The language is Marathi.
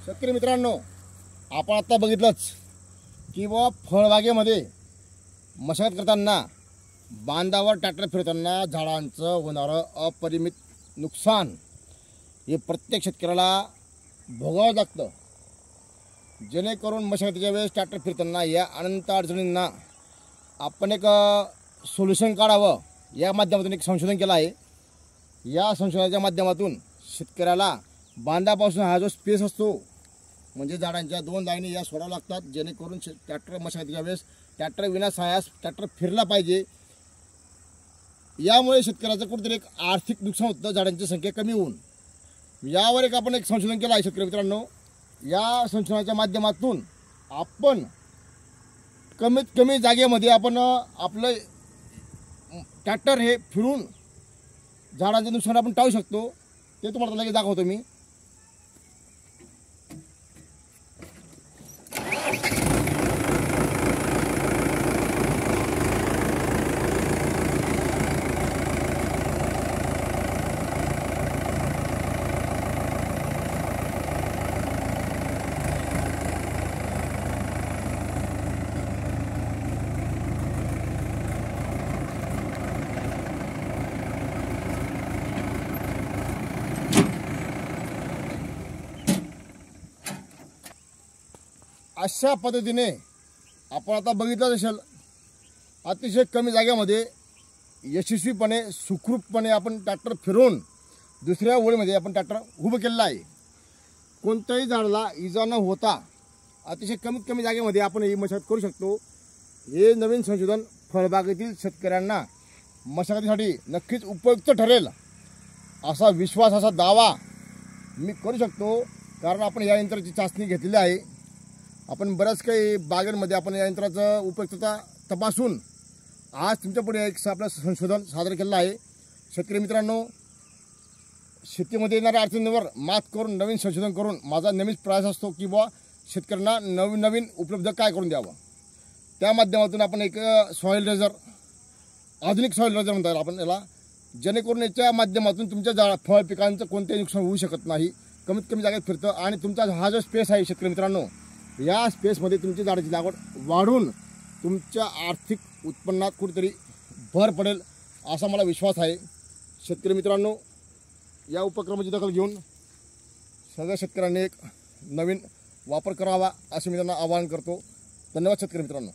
शेतकरी मित्रांनो, आपण आता बघितलंच की फळबागेमध्ये मशागत करताना बांधावर ट्रॅक्टर फिरताना झाडांचं होणारं अपरिमित नुकसान हे प्रत्येक शेतकऱ्याला भोगावं लागतं। जेणेकरून मशागतीच्या वेळेस ट्रॅक्टर फिरताना या अनंत अडचणींना आपण एक सोल्युशन काढावं या माध्यमातून एक संशोधन केलं आहे। या संशोधनाच्या माध्यमातून शेतकऱ्याला बांधापासून हा जो स्पेस असतो म्हणजे झाडांच्या 2 लाईनी या सोडाव्या लागतात, जेणेकरून ट्रॅक्टर मशागतीच्या वेळेस ट्रॅक्टर विना सायास ट्रॅक्टर फिरला पाहिजे। यामुळे शेतकऱ्याचं कुठेतरी एक आर्थिक नुकसान होतं, झाडांची संख्या कमी होऊन। यावर एक आपण एक संशोधन केलं आहे शेतकरी मित्रांनो। या संशोधनाच्या माध्यमातून आपण कमीत कमी जागेमध्ये आपण आपलं ट्रॅक्टर हे फिरून झाडांचे नुकसान आपण टाळू शकतो। ते तुम्हाला लगेच दाखवतो मी। अशा पद्धतीने आपण आता बघितलं असेल, अतिशय कमी जागेमध्ये यशस्वीपणे सुखरूपपणे आपण ट्रॅक्टर फिरवून दुसऱ्या ओळीमध्ये आपण ट्रॅक्टर उभं केलेलं आहे। कोणत्याही झाडाला इजा न होता अतिशय कमीत कमी जागेमध्ये आपण ही मशागत करू शकतो। हे नवीन संशोधन फळबागेतील शेतकऱ्यांना मशागतीसाठी नक्कीच उपयुक्त ठरेल असा विश्वास, असा दावा मी करू शकतो, कारण आपण या यंत्राची चाचणी घेतलेली आहे। आपण बऱ्याच काही बागांमध्ये आपण या यंत्राचं उपयुक्तता तपासून आज तुमच्यापुढे एक आपलं संशोधन सादर केलं आहे। शेतकरी मित्रांनो, शेतीमध्ये येणाऱ्या अडचणींवर मात करून नवीन संशोधन करून माझा नेहमीच प्रयास असतो की शेतकऱ्यांना नवीन नवीन उपलब्ध काय करून द्यावं। त्या माध्यमातून आपण एक सॉईल रेझर, आधुनिक सॉईल रेझर म्हणता येईल आपण याला, जेणेकरून याच्या माध्यमातून तुमच्या फळ पिकांचं कोणतेही नुकसान होऊ शकत नाही, कमीत कमी जागेत फिरतं। आणि तुमचा हा जो स्पेस आहे शेतकरी मित्रांनो, या स्पेसमध्ये तुमची झाडाची लागवड वाढून तुमच्या आर्थिक उत्पन्नात कुठेतरी भर पडेल असा मला विश्वास आहे। शेतकरी मित्रांनो, या उपक्रमाची दखल घेऊन सगळ्या शेतकऱ्यांनी एक नवीन वापर करावा असे मी त्यांना आवाहन करतो। धन्यवाद शेतकरी मित्रांनो।